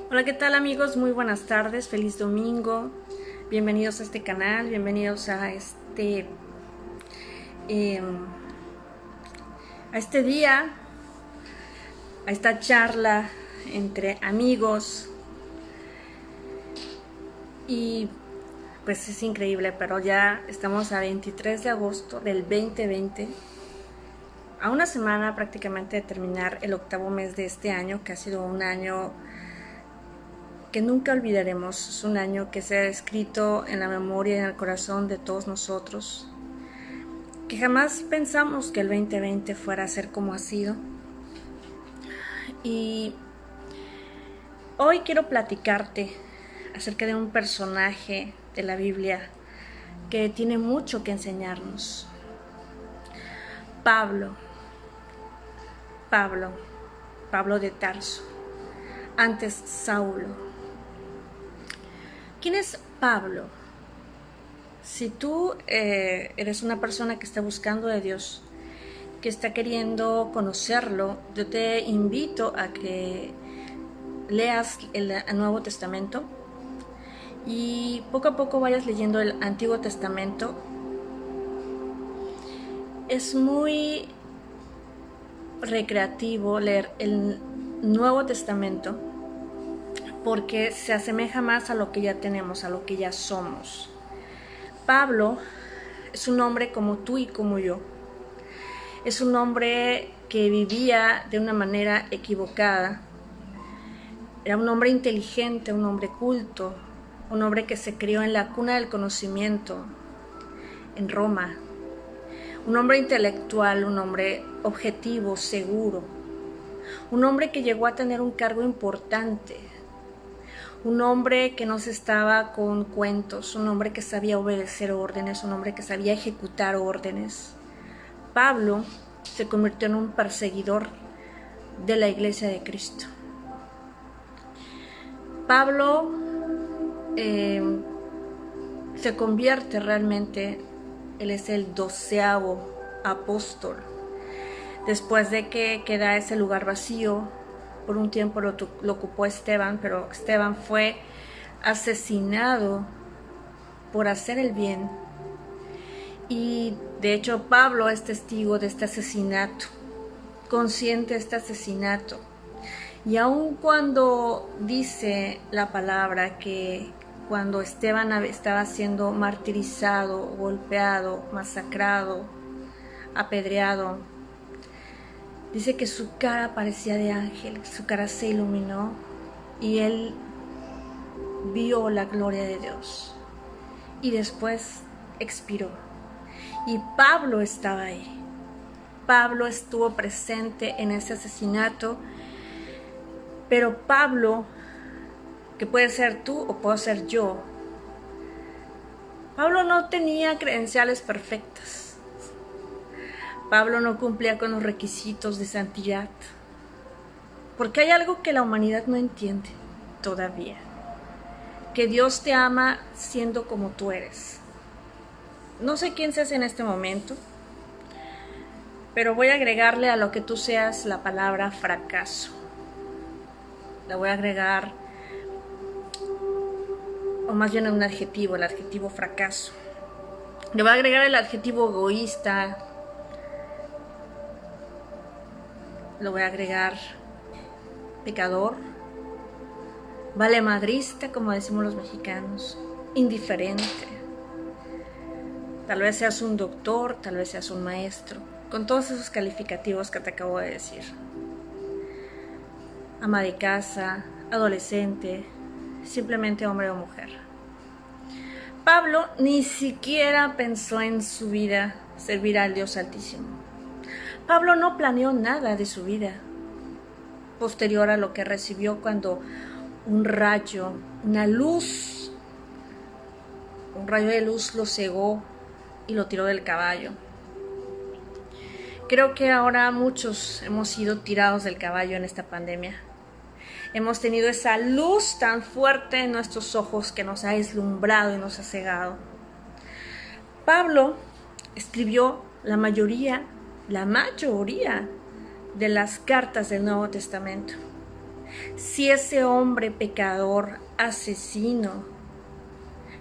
Hola, ¿qué tal amigos? Muy buenas tardes, feliz domingo. Bienvenidos a este canal, bienvenidos a eh, a este día, a esta charla entre amigos. Y pues es increíble, pero ya estamos a 23 de agosto del 2020, a una semana prácticamente de terminar el octavo mes de este año, que ha sido un año que nunca olvidaremos. Es un año que se ha escrito en la memoria y en el corazón de todos nosotros, que jamás pensamos que el 2020 fuera a ser como ha sido. Y hoy quiero platicarte acerca de un personaje de la Biblia que tiene mucho que enseñarnos. Pablo de Tarso, antes Saulo. ¿Quién es Pablo? Si tú eres una persona que está buscando de Dios, que está queriendo conocerlo, yo te invito a que leas el Nuevo Testamento y poco a poco vayas leyendo el Antiguo Testamento. Es muy recreativo leer el Nuevo Testamento porque se asemeja más a lo que ya tenemos, a lo que ya somos. Pablo es un hombre como tú y como yo. Es un hombre que vivía de una manera equivocada. Era un hombre inteligente, un hombre culto, un hombre que se crió en la cuna del conocimiento, en Roma. Un hombre intelectual, un hombre objetivo, seguro. Un hombre que llegó a tener un cargo importante. Un hombre que no se estaba con cuentos, un hombre que sabía obedecer órdenes, un hombre que sabía ejecutar órdenes. Pablo se convirtió en un perseguidor de la Iglesia de Cristo. Pablo se convierte realmente, él es el 12º apóstol. Después de que queda ese lugar vacío, por un tiempo lo ocupó Esteban, pero Esteban fue asesinado por hacer el bien. Y de hecho Pablo es testigo de este asesinato, consciente de este asesinato. Y aun cuando dice la palabra que cuando Esteban estaba siendo martirizado, golpeado, masacrado, apedreado, dice que su cara parecía de ángel, su cara se iluminó y él vio la gloria de Dios. Y después expiró. Y Pablo estaba ahí. Pablo estuvo presente en ese asesinato. Pero Pablo, que puede ser tú o puedo ser yo, Pablo no tenía credenciales perfectas. Pablo no cumplía con los requisitos de santidad. Porque hay algo que la humanidad no entiende todavía. Que Dios te ama siendo como tú eres. No sé quién seas en este momento, pero voy a agregarle a lo que tú seas la palabra fracaso. Le voy a agregar, o más bien un adjetivo, el adjetivo fracaso. Le voy a agregar el adjetivo egoísta. Le voy a agregar pecador, valemadrista, como decimos los mexicanos, indiferente. Tal vez seas un doctor, tal vez seas un maestro, con todos esos calificativos que te acabo de decir. Ama de casa, adolescente, simplemente hombre o mujer. Pablo ni siquiera pensó en su vida servir al Dios Altísimo. Pablo no planeó nada de su vida posterior a lo que recibió cuando un rayo, una luz, un rayo de luz lo cegó y lo tiró del caballo. Creo que ahora muchos hemos sido tirados del caballo en esta pandemia. Hemos tenido esa luz tan fuerte en nuestros ojos que nos ha deslumbrado y nos ha cegado. Pablo escribió la mayoría de las cartas del Nuevo Testamento. Si ese hombre pecador, asesino,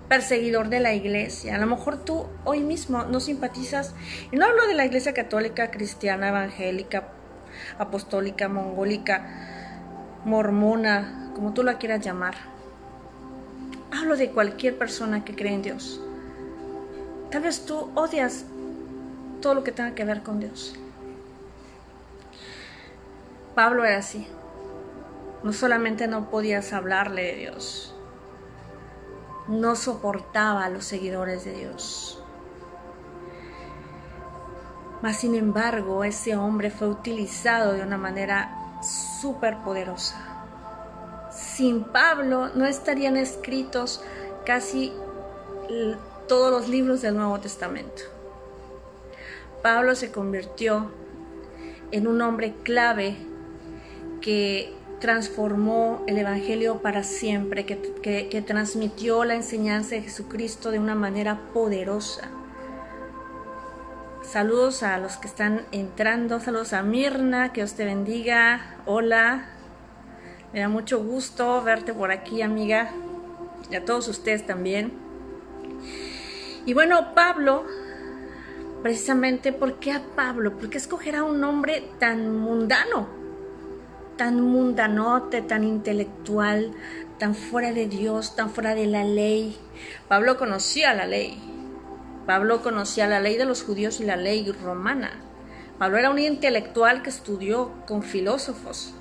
perseguidor de la iglesia, a lo mejor tú hoy mismo no simpatizas, y no hablo de la iglesia católica, cristiana, evangélica, apostólica, mongólica, mormona, como tú la quieras llamar. Hablo de cualquier persona que cree en Dios. Tal vez tú odias todo lo que tenga que ver con Dios. Pablo era así. No solamente no podías hablarle de Dios, no soportaba a los seguidores de Dios. Mas sin embargo, ese hombre fue utilizado de una manera súper poderosa. Sin Pablo no estarían escritos casi todos los libros del Nuevo Testamento. Pablo se convirtió en un hombre clave que transformó el Evangelio para siempre, que transmitió la enseñanza de Jesucristo de una manera poderosa. Saludos a los que están entrando, saludos a Mirna, que Dios te bendiga, hola, me da mucho gusto verte por aquí, amiga, y a todos ustedes también. Y bueno, Pablo, precisamente, ¿por qué a Pablo? ¿Por qué escoger a un hombre tan mundano? Tan mundanote, tan intelectual, tan fuera de Dios, tan fuera de la ley. Pablo conocía la ley. Pablo conocía la ley de los judíos y la ley romana. Pablo era un intelectual que estudió con filósofos.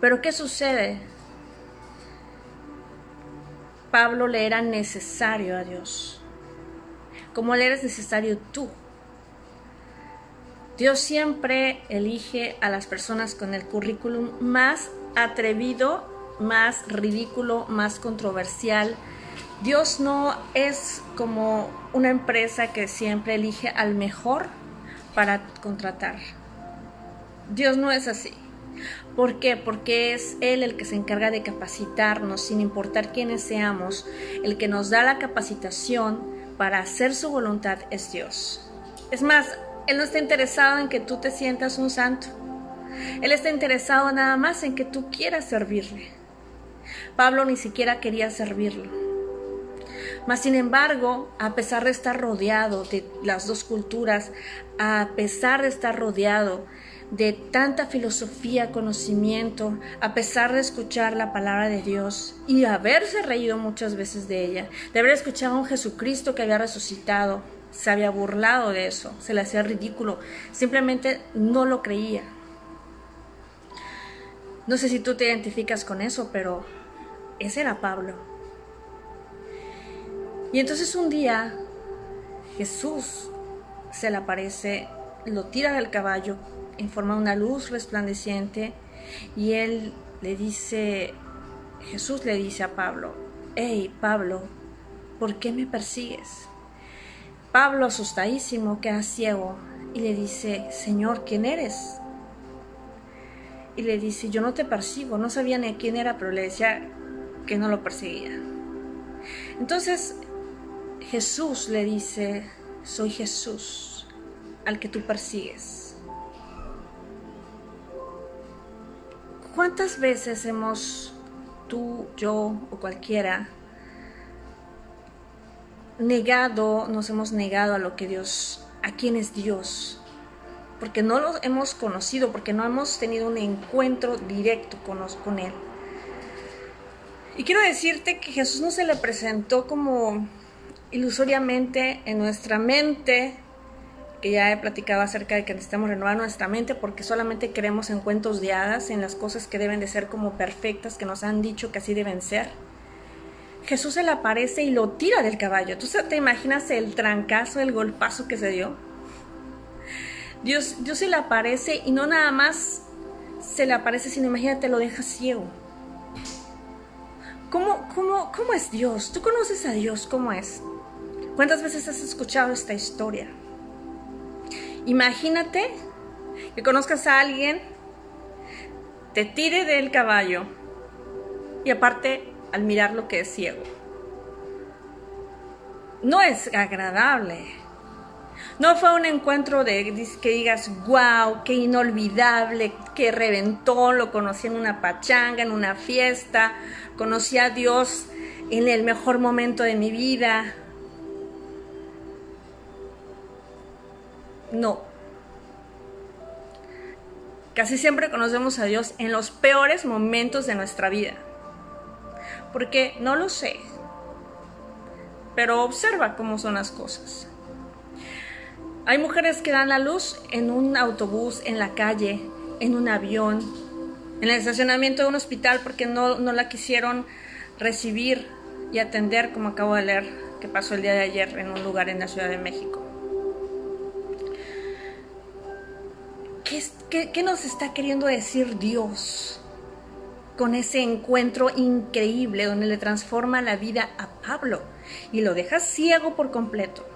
Pero ¿qué sucede? Pablo le era necesario a Dios. ¿Cómo le eres necesario tú? Dios siempre elige a las personas con el currículum más atrevido, más ridículo, más controversial. Dios no es como una empresa que siempre elige al mejor para contratar. Dios no es así. ¿Por qué? Porque es Él el que se encarga de capacitarnos, sin importar quiénes seamos. El que nos da la capacitación para hacer su voluntad es Dios. Es más, Él no está interesado en que tú te sientas un santo. Él está interesado nada más en que tú quieras servirle. Pablo ni siquiera quería servirlo. Mas sin embargo, a pesar de estar rodeado de las dos culturas, a pesar de estar rodeado de tanta filosofía, conocimiento, a pesar de escuchar la palabra de Dios y haberse reído muchas veces de ella, de haber escuchado a un Jesucristo que había resucitado, se había burlado de eso, se le hacía ridículo, simplemente no lo creía. No sé si tú te identificas con eso, pero ese era Pablo. Y entonces un día Jesús se le aparece, lo tira del caballo en forma de una luz resplandeciente y Jesús le dice a Pablo: hey Pablo, ¿por qué me persigues? Pablo, asustadísimo, queda ciego y le dice: Señor, ¿quién eres? Y le dice: yo no te persigo. No sabía ni quién era, pero le decía que no lo perseguía. Entonces Jesús le dice: soy Jesús, al que tú persigues. ¿Cuántas veces tú, yo o cualquiera, nos hemos negado a lo que Dios, a quién es Dios? Porque no lo hemos conocido, porque no hemos tenido un encuentro directo con Él. Y quiero decirte que Jesús no se le presentó como ilusoriamente en nuestra mente, que ya he platicado acerca de que necesitamos renovar nuestra mente porque solamente creemos en cuentos de hadas, en las cosas que deben de ser como perfectas, que nos han dicho que así deben ser. Jesús se le aparece y lo tira del caballo. ¿Tú te imaginas el trancazo, el golpazo que se dio? Dios se le aparece y no nada más se le aparece, sino imagínate, lo deja ciego. ¿Cómo es Dios? ¿Tú conoces a Dios? ¿Cómo es? ¿Cuántas veces has escuchado esta historia? Imagínate que conozcas a alguien, te tire del caballo y aparte al mirar lo que es ciego. No es agradable. No fue un encuentro que digas, wow, qué inolvidable, qué reventón, lo conocí en una pachanga, en una fiesta, conocí a Dios en el mejor momento de mi vida. No. Casi siempre conocemos a Dios en los peores momentos de nuestra vida. Porque no lo sé, pero observa cómo son las cosas. Hay mujeres que dan la luz en un autobús, en la calle, en un avión, en el estacionamiento de un hospital porque no la quisieron recibir y atender, como acabo de leer que pasó el día de ayer en un lugar en la Ciudad de México. ¿Qué nos está queriendo decir Dios con ese encuentro increíble donde le transforma la vida a Pablo y lo deja ciego por completo?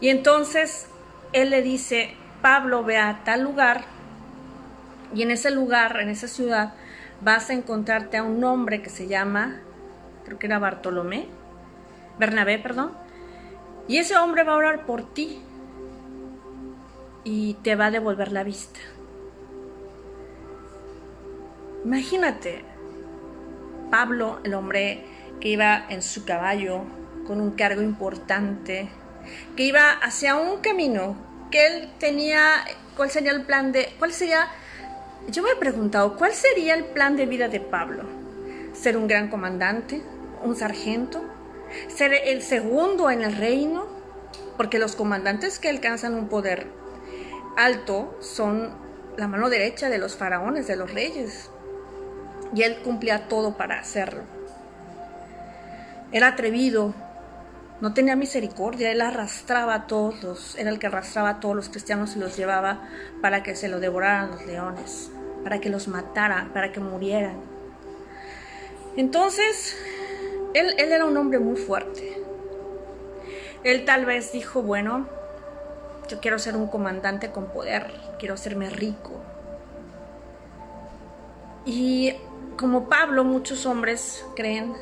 Y entonces él le dice, Pablo, ve a tal lugar y en ese lugar, en esa ciudad, vas a encontrarte a un hombre que se llama, creo que era Bernabé, y ese hombre va a orar por ti y te va a devolver la vista. Imagínate, Pablo, el hombre que iba en su caballo con un cargo importante, que iba hacia un camino que él tenía. Yo me he preguntado, ¿cuál sería el plan de vida de Pablo? ¿Ser un gran comandante? ¿Un sargento? ¿Ser el segundo en el reino? Porque los comandantes que alcanzan un poder alto son la mano derecha de los faraones, de los reyes. Y él cumplía todo para hacerlo. Era atrevido, no tenía misericordia, él arrastraba a todos, era el que arrastraba a todos los cristianos y los llevaba para que se lo devoraran los leones, para que los matara, para que murieran. Entonces, él era un hombre muy fuerte. Él tal vez dijo, bueno, yo quiero ser un comandante con poder, quiero hacerme rico. Y como Pablo, muchos hombres creen,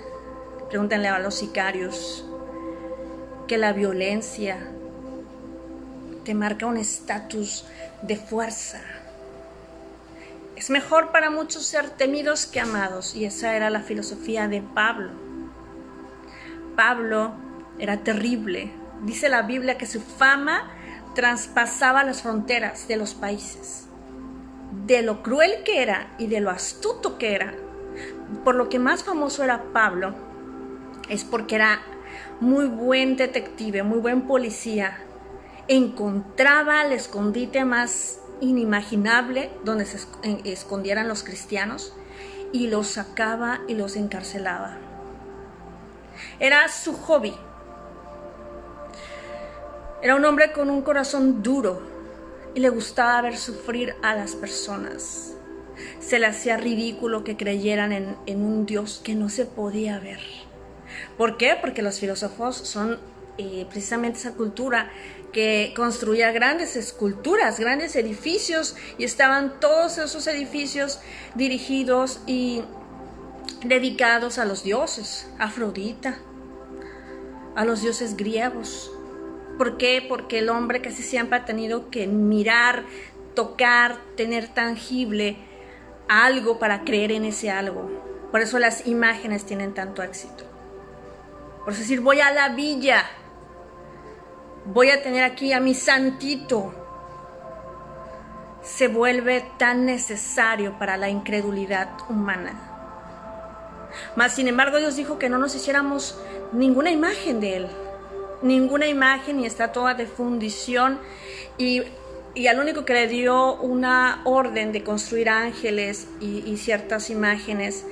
pregúntenle a los sicarios, que la violencia te marca un estatus de fuerza. Es mejor para muchos ser temidos que amados, y esa era la filosofía de Pablo. Pablo era terrible. Dice la Biblia que su fama traspasaba las fronteras de los países, de lo cruel que era y de lo astuto que era. Por lo que más famoso era Pablo es porque era muy buen detective, muy buen policía. Encontraba el escondite más inimaginable donde se escondieran los cristianos y los sacaba y los encarcelaba. Era su hobby. Era un hombre con un corazón duro y le gustaba ver sufrir a las personas. Se le hacía ridículo que creyeran en un Dios que no se podía ver. ¿Por qué? Porque los filósofos son precisamente esa cultura que construía grandes esculturas, grandes edificios, y estaban todos esos edificios dirigidos y dedicados a los dioses, a Afrodita, a los dioses griegos. ¿Por qué? Porque el hombre casi siempre ha tenido que mirar, tocar, tener tangible algo para creer en ese algo. Por eso las imágenes tienen tanto éxito. Por decir, voy a la villa, voy a tener aquí a mi santito. Se vuelve tan necesario para la incredulidad humana. Mas, sin embargo, Dios dijo que no nos hiciéramos ninguna imagen de Él. Ninguna imagen, y está toda de fundición. Y al único que le dio una orden de construir ángeles y ciertas imágenes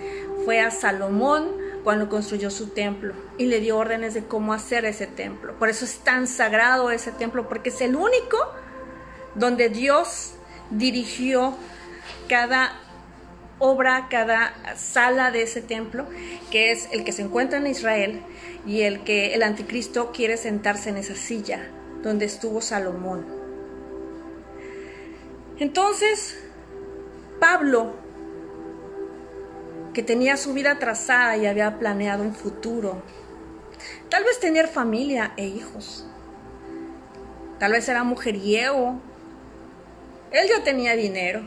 fue a Salomón, cuando construyó su templo, y le dio órdenes de cómo hacer ese templo. Por eso es tan sagrado ese templo, porque es el único donde Dios dirigió cada obra, cada sala de ese templo, que es el que se encuentra en Israel, y el que el anticristo quiere sentarse en esa silla donde estuvo Salomón. Entonces, Pablo, que tenía su vida trazada y había planeado un futuro, tal vez tener familia e hijos, tal vez era mujeriego. Él ya tenía dinero.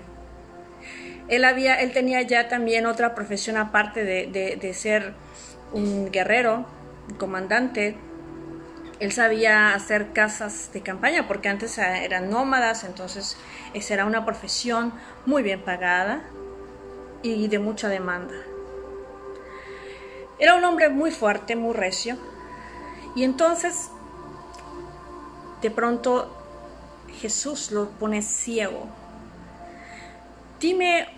Él tenía ya también otra profesión aparte de ser un guerrero, un comandante. Él sabía hacer casas de campaña porque antes eran nómadas, entonces esa era una profesión muy bien pagada y de mucha demanda. Era un hombre muy fuerte, muy recio, y entonces de pronto Jesús lo pone ciego. Dime,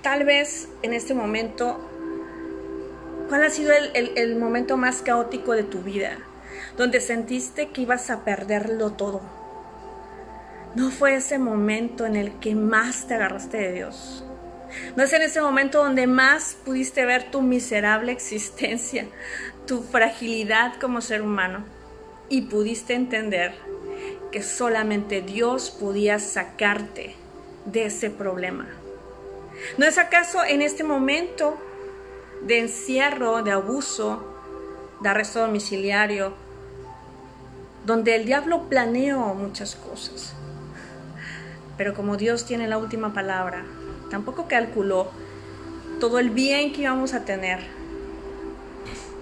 tal vez en este momento, ¿cuál ha sido el momento más caótico de tu vida? Donde sentiste que ibas a perderlo todo. ¿No fue ese momento en el que más te agarraste de Dios? ¿No es en ese momento donde más pudiste ver tu miserable existencia, tu fragilidad como ser humano? Y pudiste entender que solamente Dios podía sacarte de ese problema. ¿No es acaso en este momento de encierro, de abuso, de arresto domiciliario, donde el diablo planeó muchas cosas? Pero como Dios tiene la última palabra, tampoco calculó todo el bien que íbamos a tener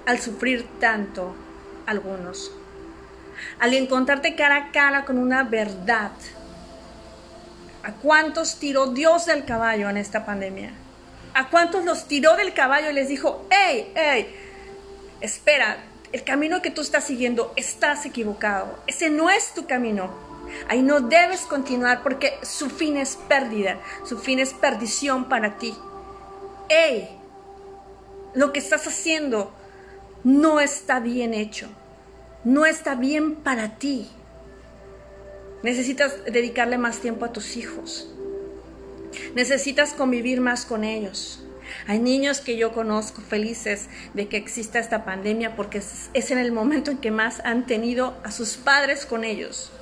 al sufrir tanto algunos, al encontrarte cara a cara con una verdad. ¿A cuántos tiró Dios del caballo en esta pandemia? ¿A cuántos los tiró del caballo y les dijo, hey, espera, el camino que tú estás siguiendo, estás equivocado, ese no es tu camino, ahí no debes continuar porque su fin es pérdida, su fin es perdición para ti. Hey, lo que estás haciendo no está bien hecho, no está bien para ti. Necesitas dedicarle más tiempo a tus hijos. Necesitas convivir más con ellos. Hay niños que yo conozco felices de que exista esta pandemia porque es en el momento en que más han tenido a sus padres con ellos.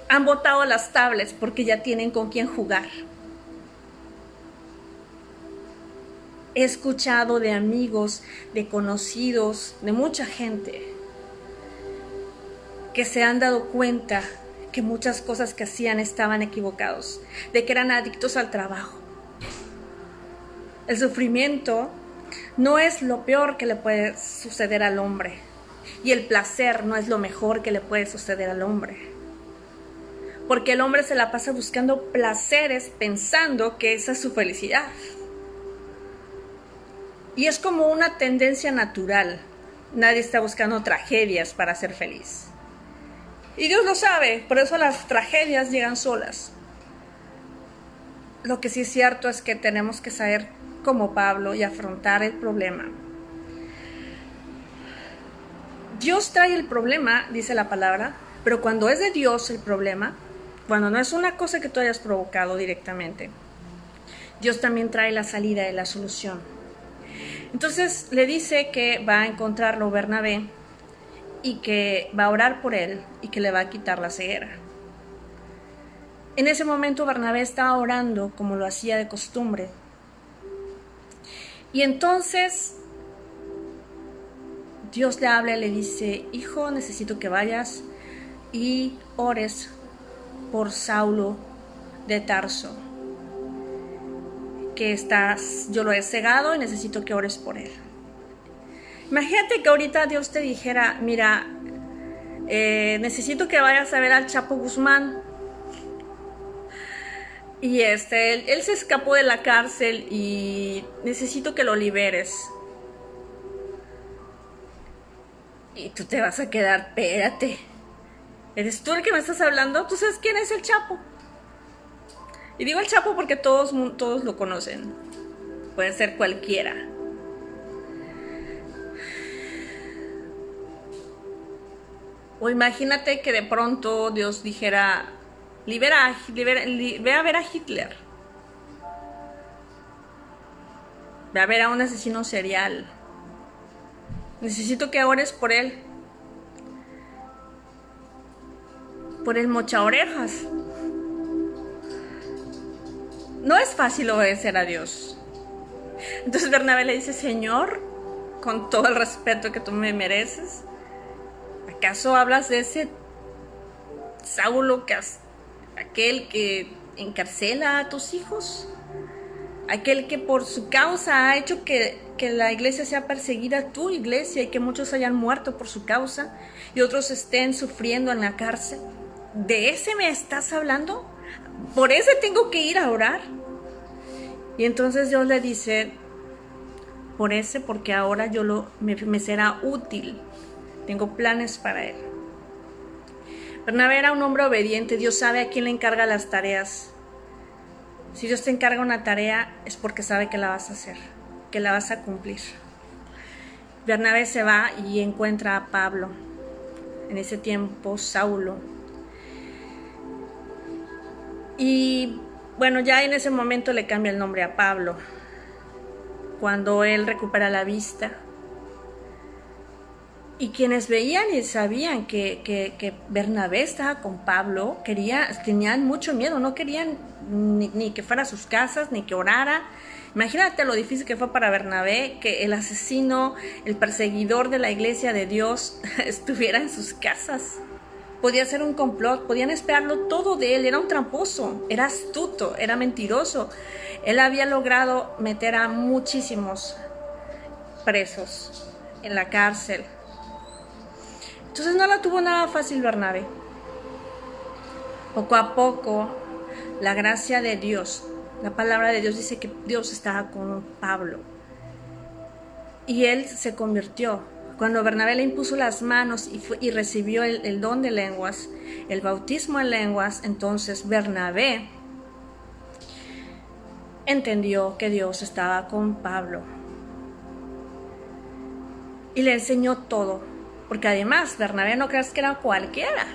Han botado las tablets porque ya tienen con quién jugar. He escuchado de amigos, de conocidos, de mucha gente que se han dado cuenta que muchas cosas que hacían estaban equivocados, de que eran adictos al trabajo. El sufrimiento no es lo peor que le puede suceder al hombre, y el placer no es lo mejor que le puede suceder al hombre, porque el hombre se la pasa buscando placeres pensando que esa es su felicidad, y es como una tendencia natural. Nadie está buscando tragedias para ser feliz. Y Dios lo sabe, por eso las tragedias llegan solas. Lo que sí es cierto es que tenemos que saber como Pablo y afrontar el problema. Dios trae el problema, dice la palabra, pero cuando es de Dios el problema, cuando no es una cosa que tú hayas provocado directamente, Dios también trae la salida y la solución. Entonces le dice que va a encontrarlo Bernabé, y que va a orar por él y que le va a quitar la ceguera. En ese momento Bernabé estaba orando como lo hacía de costumbre. Y entonces Dios le habla y le dice, hijo, necesito que vayas y ores por Saulo de Tarso, que yo lo he cegado y necesito que ores por él. Imagínate que ahorita Dios te dijera, mira, necesito que vayas a ver al Chapo Guzmán. Y él se escapó de la cárcel y necesito que lo liberes. Y tú te vas a quedar, espérate, ¿eres tú el que me estás hablando? ¿Tú sabes quién es el Chapo? Y digo el Chapo porque todos lo conocen. Puede ser cualquiera. O imagínate que de pronto Dios dijera, ve a ver a Hitler. Ve a ver a un asesino serial. Necesito que ores por él. Por el mochaorejas. No es fácil obedecer a Dios. Entonces Bernabé le dice, Señor, con todo el respeto que tú me mereces, ¿acaso hablas de ese Saulo, aquel que encarcela a tus hijos, aquel que por su causa ha hecho que la iglesia sea perseguida, tu iglesia, y que muchos hayan muerto por su causa y otros estén sufriendo en la cárcel. ¿De ese me estás hablando? ¿Por ese tengo que ir a orar? Y entonces Dios le dice, por ese, porque ahora me será útil. Tengo planes para él. Bernabé era un hombre obediente. Dios sabe a quién le encarga las tareas. Si Dios te encarga una tarea, es porque sabe que la vas a hacer, que la vas a cumplir. Bernabé se va y encuentra a Pablo. En ese tiempo, Saulo. Y bueno, ya en ese momento le cambia el nombre a Pablo. Cuando él recupera la vista. Y quienes veían y sabían que Bernabé estaba con Pablo, tenían mucho miedo, no querían ni que fuera a sus casas, ni que orara. Imagínate lo difícil que fue para Bernabé que el asesino, el perseguidor de la iglesia de Dios, estuviera en sus casas. Podía ser un complot, podían esperarlo todo de él, era un tramposo, era astuto, era mentiroso. Él había logrado meter a muchísimos presos en la cárcel. Entonces no la tuvo nada fácil Bernabé. Poco a poco, la gracia de Dios, la palabra de Dios dice que Dios estaba con Pablo. Y él se convirtió. Cuando Bernabé le impuso las manos y recibió el don de lenguas, el bautismo en lenguas, entonces Bernabé entendió que Dios estaba con Pablo. Y le enseñó todo. Porque además, Bernabé no creas que era cualquiera.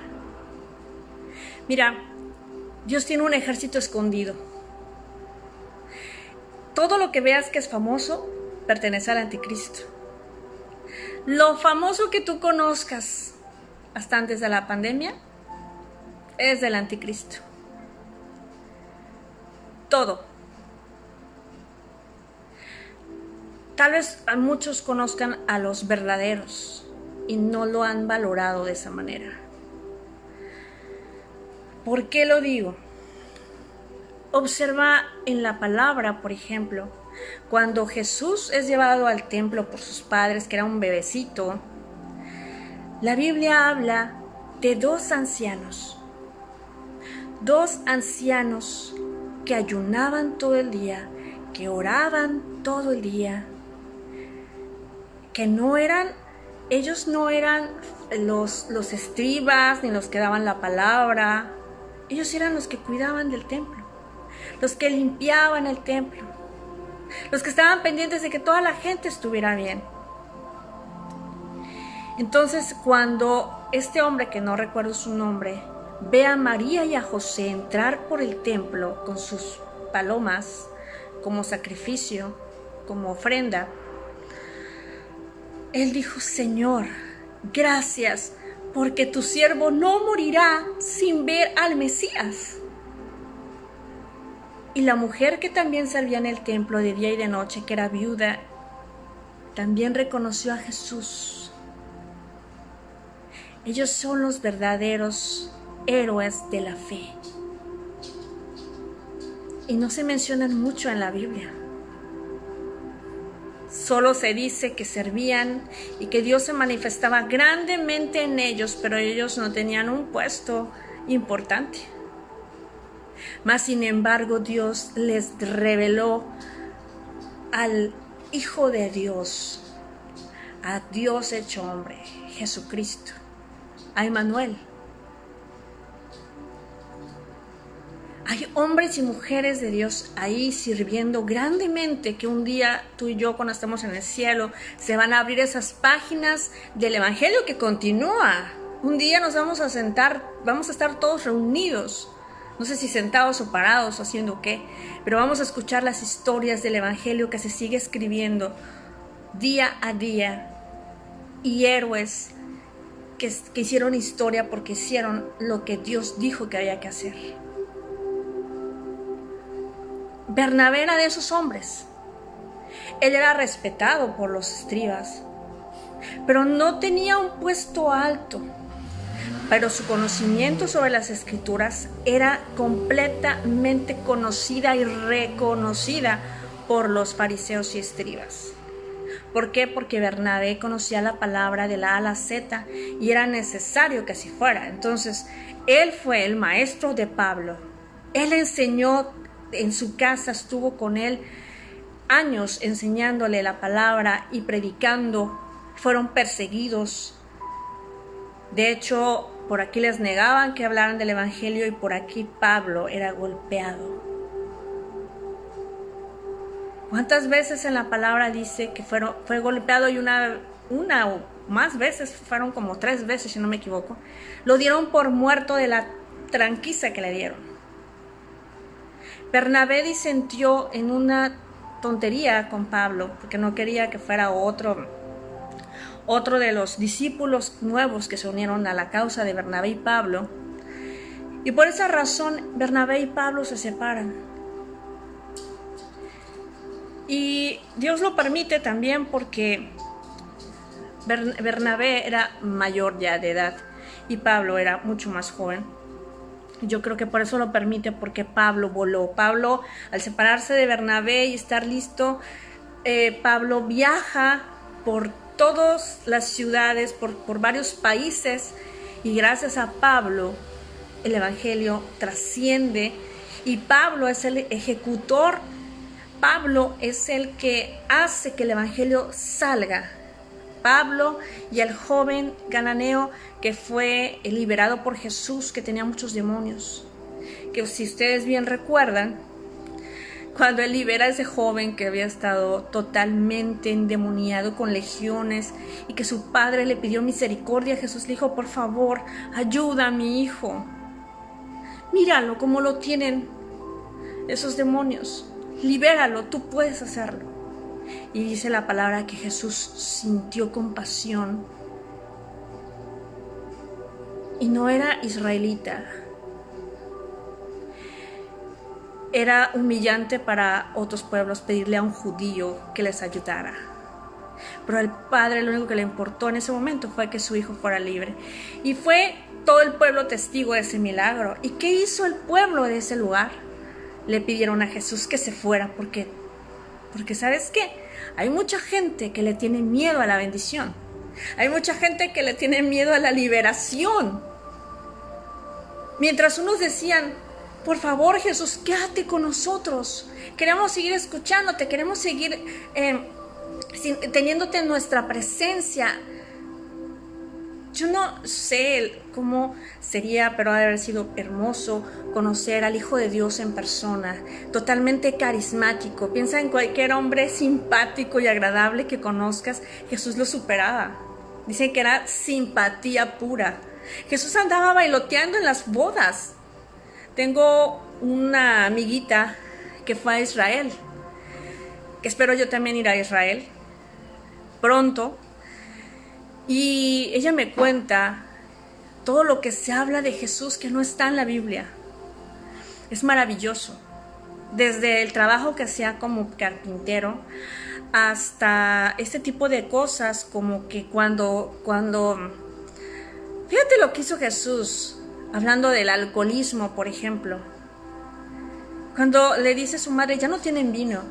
Mira, Dios tiene un ejército escondido. Todo lo que veas que es famoso pertenece al anticristo. Lo famoso que tú conozcas hasta antes de la pandemia es del anticristo. Todo. Tal vez a muchos conozcan a los verdaderos y no lo han valorado de esa manera. ¿Por qué lo digo? Observa en la palabra, por ejemplo, cuando Jesús es llevado al templo por sus padres, que era un bebecito, la Biblia habla de dos ancianos que ayunaban todo el día, que oraban todo el día, que ellos no eran los escribas ni los que daban la palabra. Ellos eran los que cuidaban del templo, los que limpiaban el templo, los que estaban pendientes de que toda la gente estuviera bien. Entonces, cuando este hombre, que no recuerdo su nombre, ve a María y a José entrar por el templo con sus palomas como sacrificio, como ofrenda, él dijo: Señor, gracias, porque tu siervo no morirá sin ver al Mesías. Y la mujer que también servía en el templo de día y de noche, que era viuda, también reconoció a Jesús. Ellos son los verdaderos héroes de la fe. Y no se mencionan mucho en la Biblia. Solo se dice que servían y que Dios se manifestaba grandemente en ellos, pero ellos no tenían un puesto importante. Mas, sin embargo, Dios les reveló al Hijo de Dios, a Dios hecho hombre, Jesucristo, a Emmanuel. Hay hombres y mujeres de Dios ahí sirviendo grandemente, que un día tú y yo, cuando estemos en el cielo, se van a abrir esas páginas del Evangelio que continúa. Un día nos vamos a sentar, vamos a estar todos reunidos, no sé si sentados o parados o haciendo qué, pero vamos a escuchar las historias del Evangelio que se sigue escribiendo día a día, y héroes que hicieron historia porque hicieron lo que Dios dijo que había que hacer. Bernabé era de esos hombres. Él era respetado por los escribas, pero no tenía un puesto alto. pero su conocimiento sobre las Escrituras era completamente conocida y reconocida por los fariseos y escribas. ¿Por qué? Porque Bernabé conocía la palabra de la A a la Z y era necesario que así fuera. Entonces, él fue el maestro de Pablo. Él enseñó en su casa, estuvo con él años enseñándole la palabra y predicando. Fueron perseguidos. De hecho, por aquí les negaban que hablaran del evangelio y por aquí Pablo era golpeado. ¿Cuántas veces en la palabra dice que fue golpeado? Y una o más veces, fueron como 3 veces si no me equivoco, lo dieron por muerto de la tranquiza que le dieron. Bernabé disentió en una tontería con Pablo, porque no quería que fuera otro de los discípulos nuevos que se unieron a la causa de Bernabé y Pablo. Y por esa razón Bernabé y Pablo se separan. Y Dios lo permite también porque Bernabé era mayor ya de edad y Pablo era mucho más joven. Yo creo que por eso lo permite, porque Pablo voló. Pablo, al separarse de Bernabé y estar listo, Pablo viaja por todas las ciudades, por varios países, y gracias a Pablo el evangelio trasciende y Pablo es el ejecutor. Pablo es el que hace que el evangelio salga. Pablo y el joven cananeo que fue liberado por Jesús, que tenía muchos demonios. Que si ustedes bien recuerdan, cuando él libera a ese joven que había estado totalmente endemoniado con legiones y que su padre le pidió misericordia, Jesús le dijo: por favor, ayuda a mi hijo. Míralo cómo lo tienen esos demonios. Libéralo, tú puedes hacerlo. Y dice la palabra que Jesús sintió compasión. Y no era israelita. Era humillante para otros pueblos pedirle a un judío que les ayudara. Pero al padre lo único que le importó en ese momento fue que su hijo fuera libre. Y fue todo el pueblo testigo de ese milagro. ¿Y qué hizo el pueblo de ese lugar? Le pidieron a Jesús que se fuera porque ¿sabes qué? Hay mucha gente que le tiene miedo a la bendición. Hay mucha gente que le tiene miedo a la liberación. Mientras unos decían: por favor, Jesús, quédate con nosotros. Queremos seguir escuchándote, queremos seguir teniéndote en nuestra presencia. Yo no sé cómo sería, pero ha de haber sido hermoso conocer al Hijo de Dios en persona, totalmente carismático. Piensa en cualquier hombre simpático y agradable que conozcas. Jesús lo superaba. Dicen que era simpatía pura. Jesús andaba bailoteando en las bodas. Tengo una amiguita que fue a Israel, que espero yo también ir a Israel pronto. Y ella me cuenta todo lo que se habla de Jesús que no está en la Biblia. Es maravilloso. Desde el trabajo que hacía como carpintero hasta este tipo de cosas, como que cuando fíjate lo que hizo Jesús, hablando del alcoholismo, por ejemplo. Cuando le dice a su madre: ya no tienen vino,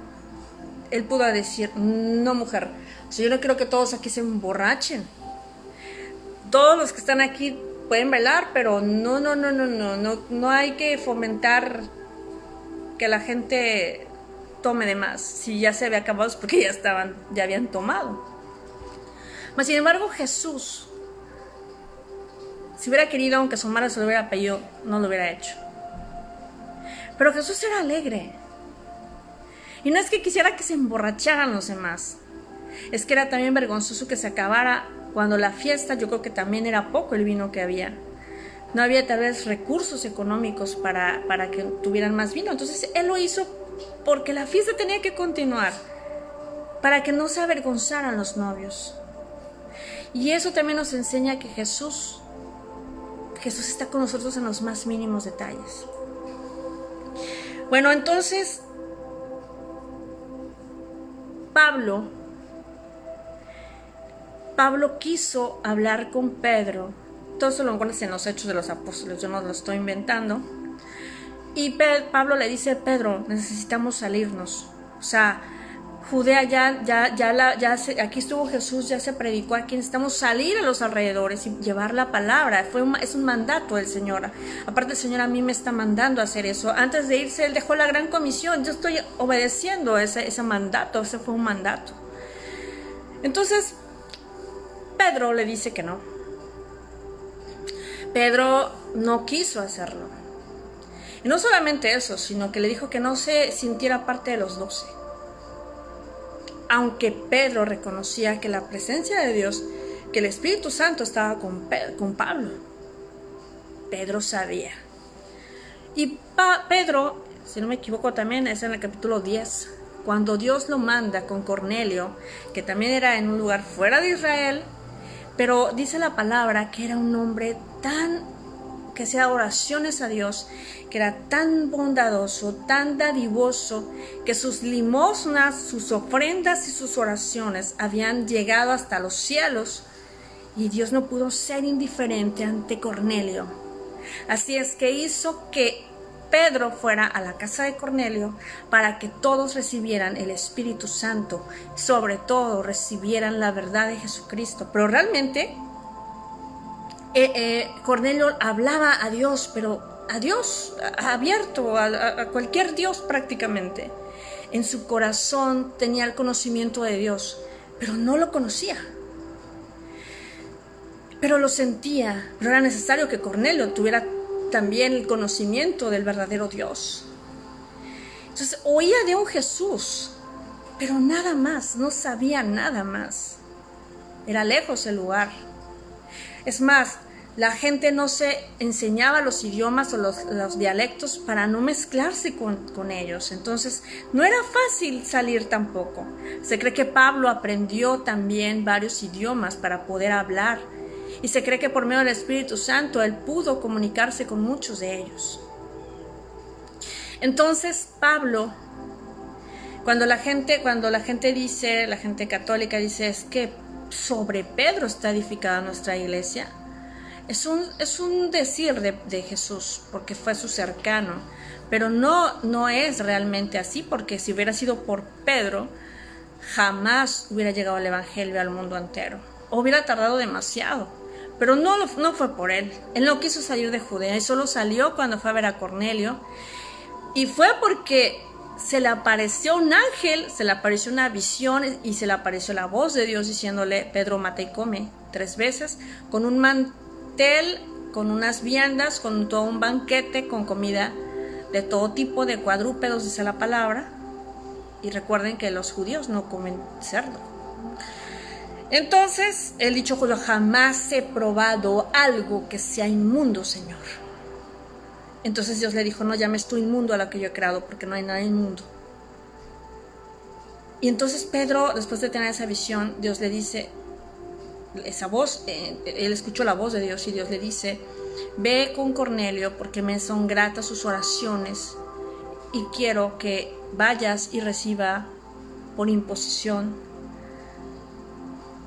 él pudo decir: no, mujer, o sea, yo no quiero que todos aquí se emborrachen. Todos los que están aquí pueden bailar, pero no hay que fomentar que la gente tome de más. Si ya se había acabado es porque ya habían tomado. Mas sin embargo, Jesús, si hubiera querido, aunque su madre se lo hubiera pedido, no lo hubiera hecho. Pero Jesús era alegre. Y no es que quisiera que se emborracharan los demás, es que era también vergonzoso que se acabara cuando la fiesta, yo creo que también era poco el vino que había. No había tal vez recursos económicos para que tuvieran más vino. Entonces él lo hizo porque la fiesta tenía que continuar, para que no se avergonzaran los novios. Y eso también nos enseña que Jesús está con nosotros en los más mínimos detalles. Bueno, entonces Pablo quiso hablar con Pedro Todo eso lo encuentras en los Hechos de los Apóstoles, yo no lo estoy inventando. Y Pablo le dice: Pedro, necesitamos salirnos. O sea, Judea aquí estuvo Jesús, ya se predicó, aquí necesitamos salir a los alrededores y llevar la palabra. Es un mandato del Señor. Aparte, el Señor a mí me está mandando a hacer eso. Antes de irse, Él dejó la gran comisión. Yo estoy obedeciendo ese mandato, ese fue un mandato. Entonces, Pedro le dice que no. Pedro no quiso hacerlo. Y no solamente eso, sino que le dijo que no se sintiera parte de los 12. Aunque Pedro reconocía que la presencia de Dios, que el Espíritu Santo estaba con Pablo. Pedro sabía. Y Pedro, si no me equivoco también, es en el capítulo 10, cuando Dios lo manda con Cornelio, que también era en un lugar fuera de Israel, pero dice la palabra que era un hombre que hacía oraciones a Dios, que era tan bondadoso, tan dadivoso, que sus limosnas, sus ofrendas y sus oraciones habían llegado hasta los cielos, y Dios no pudo ser indiferente ante Cornelio. Así es que hizo que Pedro fuera a la casa de Cornelio para que todos recibieran el Espíritu Santo, sobre todo recibieran la verdad de Jesucristo. Pero realmente Cornelio hablaba a Dios, pero a Dios abierto, a cualquier Dios prácticamente. En su corazón tenía el conocimiento de Dios, pero no lo conocía. Pero lo sentía. Pero era necesario que Cornelio tuviera también el conocimiento del verdadero Dios. Entonces oía de un Jesús, pero nada más, no sabía nada más. Era lejos el lugar. Es más, la gente no se enseñaba los idiomas o los dialectos para no mezclarse con ellos. Entonces, no era fácil salir tampoco. Se cree que Pablo aprendió también varios idiomas para poder hablar. Y se cree que por medio del Espíritu Santo él pudo comunicarse con muchos de ellos. Entonces, Pablo, cuando la gente dice, la gente católica dice, es que sobre Pedro está edificada nuestra iglesia, es un decir de Jesús, porque fue su cercano, pero no es realmente así, porque si hubiera sido por Pedro, jamás hubiera llegado el evangelio al mundo entero, o hubiera tardado demasiado, pero no fue por él. Él no quiso salir de Judea, y solo salió cuando fue a ver a Cornelio, y fue porque se le apareció un ángel, se le apareció una visión y se le apareció la voz de Dios diciéndole: Pedro, mata y come, 3 veces, con un mantel, con unas viandas, con todo un banquete, con comida de todo tipo, de cuadrúpedos, dice la palabra. Y recuerden que los judíos no comen cerdo. Entonces, el dicho judío: jamás he probado algo que sea inmundo, Señor. Entonces Dios le dijo: no llames tú inmundo a lo que yo he creado, porque no hay nada inmundo. Y entonces Pedro, después de tener esa visión, Dios le dice, esa voz, él escuchó la voz de Dios, y Dios le dice: ve con Cornelio, porque me son gratas sus oraciones, y quiero que vayas y reciba por imposición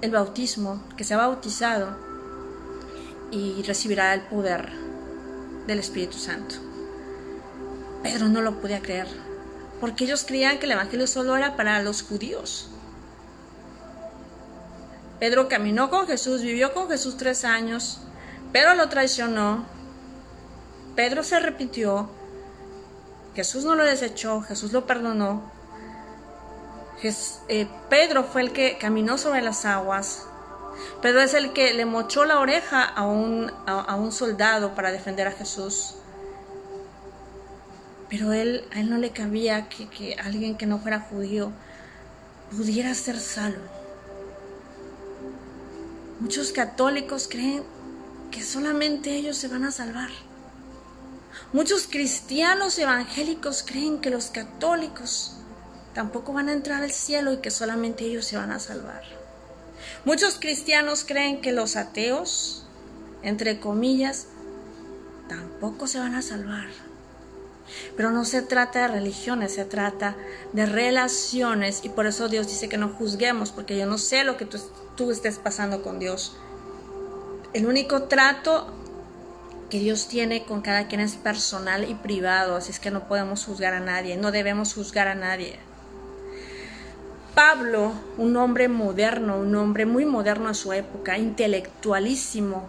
el bautismo, que sea bautizado y recibirá el poder del Espíritu Santo. Pedro no lo podía creer, porque ellos creían que el evangelio solo era para los judíos. Pedro caminó con Jesús, vivió con Jesús 3 años, pero lo traicionó. Pedro se arrepintió, Jesús no lo desechó, Jesús lo perdonó. Pedro fue el que caminó sobre las aguas. Pedro es el que le mochó la oreja a un soldado para defender a Jesús. Pero a él no le cabía que alguien que no fuera judío pudiera ser salvo. Muchos católicos creen que solamente ellos se van a salvar. Muchos cristianos evangélicos creen que los católicos tampoco van a entrar al cielo y que solamente ellos se van a salvar. Muchos cristianos creen que los ateos, entre comillas, tampoco se van a salvar. Pero no se trata de religiones, se trata de relaciones, y por eso Dios dice que no juzguemos, porque yo no sé lo que tú estés pasando con Dios. El único trato que Dios tiene con cada quien es personal y privado, así es que no podemos juzgar a nadie, no debemos juzgar a nadie. Pablo, un hombre moderno, un hombre muy moderno a su época, intelectualísimo.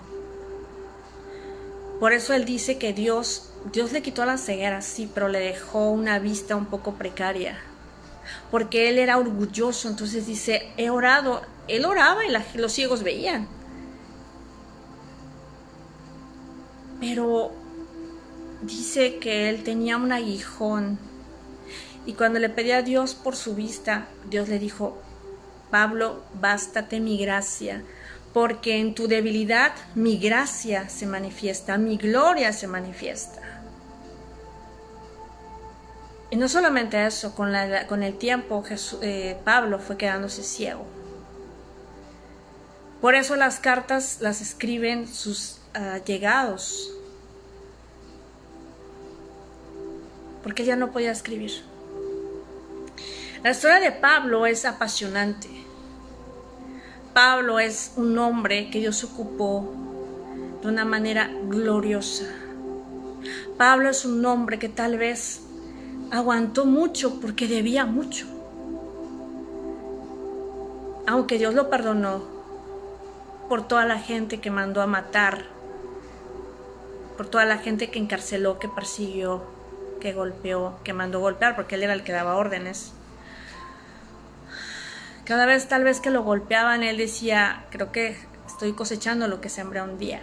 Por eso él dice que Dios le quitó la ceguera, sí, pero le dejó una vista un poco precaria. Porque él era orgulloso, entonces dice, he orado. Él oraba y los ciegos veían. Pero dice que él tenía un aguijón. Y cuando le pedía a Dios por su vista, Dios le dijo, Pablo, bástate mi gracia, porque en tu debilidad mi gracia se manifiesta, mi gloria se manifiesta. Y no solamente eso, con el tiempo Pablo fue quedándose ciego. Por eso las cartas las escriben sus allegados, porque él ya no podía escribir. La historia de Pablo es apasionante. Pablo es un hombre que Dios ocupó de una manera gloriosa. Pablo es un hombre que tal vez aguantó mucho porque debía mucho. Aunque Dios lo perdonó por toda la gente que mandó a matar, por toda la gente que encarceló, que persiguió, que golpeó, que mandó golpear, porque él era el que daba órdenes. Cada vez tal vez que lo golpeaban, él decía, creo que estoy cosechando lo que sembré un día.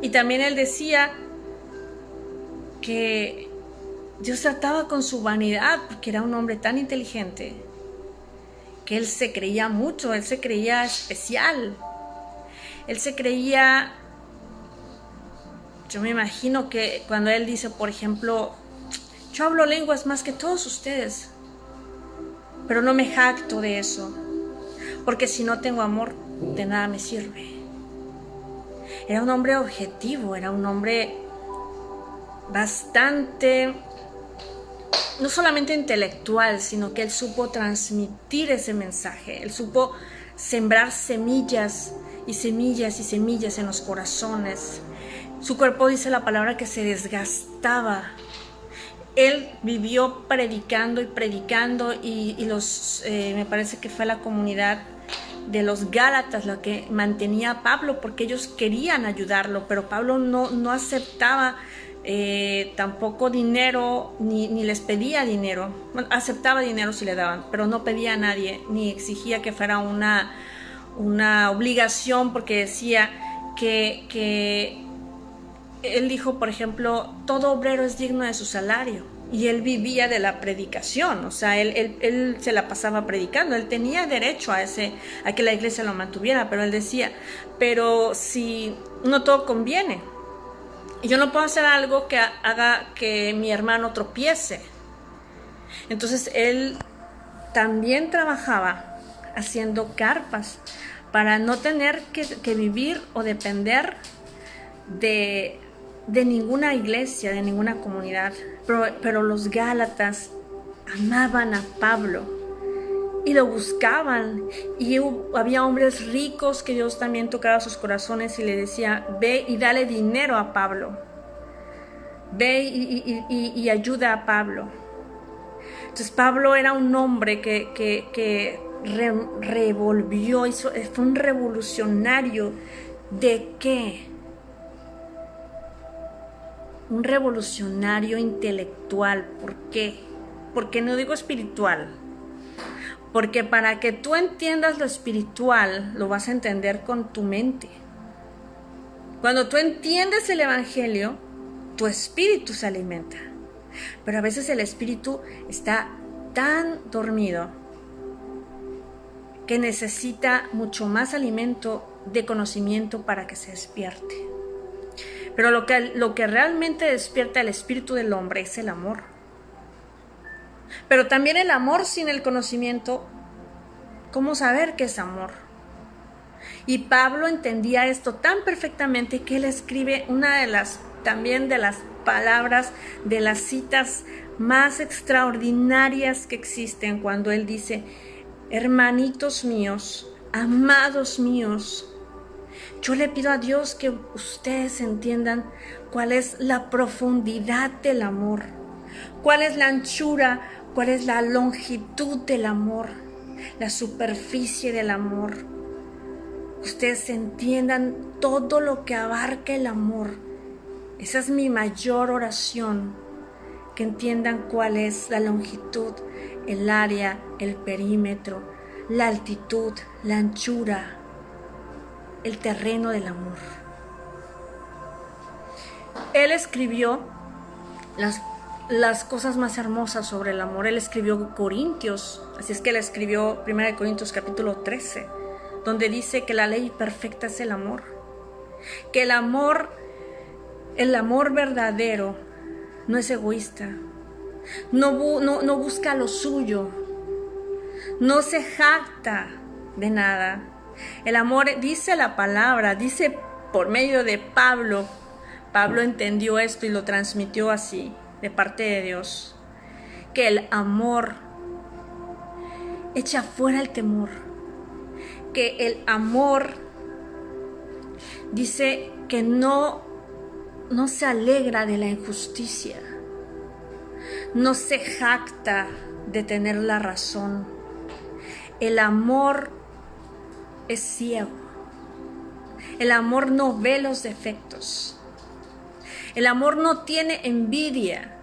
Y también él decía que Dios trataba con su vanidad, porque era un hombre tan inteligente, que él se creía mucho, él se creía especial. Él se creía, yo me imagino que cuando él dice, por ejemplo, yo hablo lenguas más que todos ustedes, pero no me jacto de eso, porque si no tengo amor, de nada me sirve. Era un hombre objetivo, era un hombre bastante, no solamente intelectual, sino que él supo transmitir ese mensaje, él supo sembrar semillas y semillas y semillas en los corazones. Su cuerpo, dice la palabra, que se desgastaba. Él vivió predicando y predicando y me parece que fue la comunidad de los Gálatas la que mantenía a Pablo, porque ellos querían ayudarlo, pero Pablo no aceptaba tampoco dinero, ni les pedía dinero. Bueno, aceptaba dinero si le daban, pero no pedía a nadie, ni exigía que fuera una obligación, porque decía que él dijo, por ejemplo, todo obrero es digno de su salario, y él vivía de la predicación, o sea, él se la pasaba predicando, él tenía derecho a que la iglesia lo mantuviera, pero él decía, pero si no todo conviene, y yo no puedo hacer algo que haga que mi hermano tropiece. Entonces él también trabajaba haciendo carpas para no tener que vivir o depender de ninguna iglesia, de ninguna comunidad. Pero los Gálatas amaban a Pablo y lo buscaban, y había hombres ricos que Dios también tocaba sus corazones y le decía, ve y dale dinero a Pablo, ve y ayuda a Pablo. Entonces Pablo era un hombre que revolvió, fue un revolucionario. ¿De qué? Un revolucionario intelectual. ¿Por qué? Porque no digo espiritual. Porque para que tú entiendas lo espiritual, lo vas a entender con tu mente. Cuando tú entiendes el evangelio, tu espíritu se alimenta. Pero a veces el espíritu está tan dormido que necesita mucho más alimento de conocimiento para que se despierte. Pero lo que realmente despierta el espíritu del hombre es el amor. Pero también el amor sin el conocimiento, ¿cómo saber qué es amor? Y Pablo entendía esto tan perfectamente que él escribe una de las palabras, de las citas más extraordinarias que existen, cuando él dice, hermanitos míos, Amados míos, yo le pido a Dios que ustedes entiendan cuál es la profundidad del amor, cuál es la anchura, cuál es la longitud del amor, la superficie del amor. Ustedes entiendan todo lo que abarca el amor. Esa es mi mayor oración, que entiendan cuál es la longitud, el área, el perímetro, la altitud, la anchura, el terreno del amor. Él escribió las cosas más hermosas sobre el amor. Él escribió Corintios, así es que él escribió 1 Corintios capítulo 13, donde dice que la ley perfecta es el amor, que el amor verdadero no es egoísta, no busca lo suyo, no se jacta de nada. El amor, dice la palabra, dice por medio de Pablo entendió esto y lo transmitió así, de parte de Dios, que el amor echa fuera el temor, que el amor dice que no se alegra de la injusticia, no se jacta de tener la razón. El amor es ciego. El amor no ve los defectos. El amor no tiene envidia.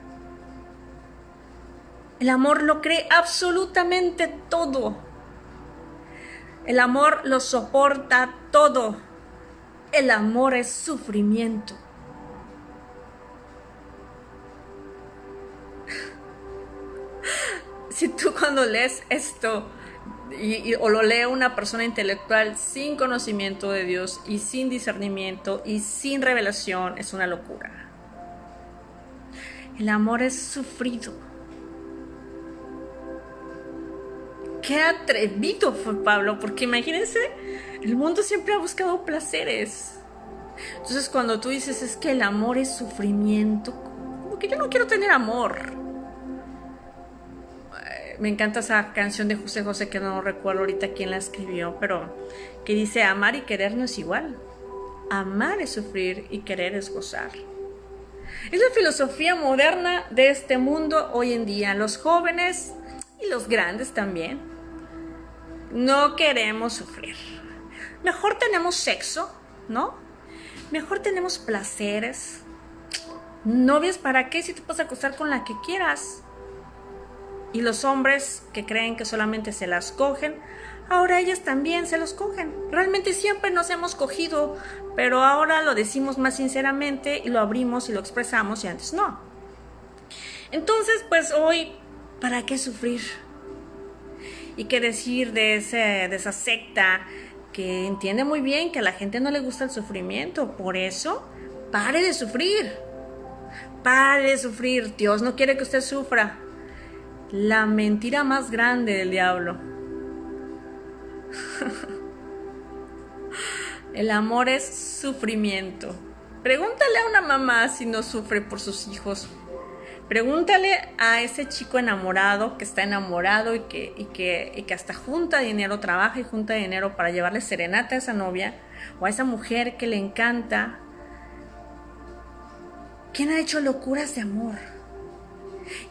El amor lo cree absolutamente todo. El amor lo soporta todo. El amor es sufrimiento. Si tú cuando lees esto o lo lee una persona intelectual sin conocimiento de Dios y sin discernimiento y sin revelación, es una locura. El amor es sufrido. Qué atrevido fue Pablo, porque imagínense, el mundo siempre ha buscado placeres. Entonces cuando tú dices es que el amor es sufrimiento, como que yo no quiero tener amor. Me encanta esa canción de José José, que no recuerdo ahorita quién la escribió, pero que dice: amar y querer no es igual. Amar es sufrir y querer es gozar. Es la filosofía moderna de este mundo hoy en día. Los jóvenes y los grandes también no queremos sufrir. Mejor tenemos sexo, ¿no? Mejor tenemos placeres. Novias, ¿para qué si te puedes acostar con la que quieras? Y los hombres que creen que solamente se las cogen, ahora ellas también se los cogen. Realmente siempre nos hemos cogido, pero ahora lo decimos más sinceramente y lo abrimos y lo expresamos, y antes no. Entonces, pues hoy, ¿para qué sufrir? ¿Y qué decir de esa secta que entiende muy bien que a la gente no le gusta el sufrimiento? Por eso, pare de sufrir. Pare de sufrir. Dios no quiere que usted sufra. La mentira más grande del diablo. El amor es sufrimiento. Pregúntale a una mamá si no sufre por sus hijos. Pregúntale a ese chico enamorado que está enamorado y que hasta junta dinero, trabaja y junta dinero para llevarle serenata a esa novia o a esa mujer que le encanta. ¿Quién ha hecho locuras de amor?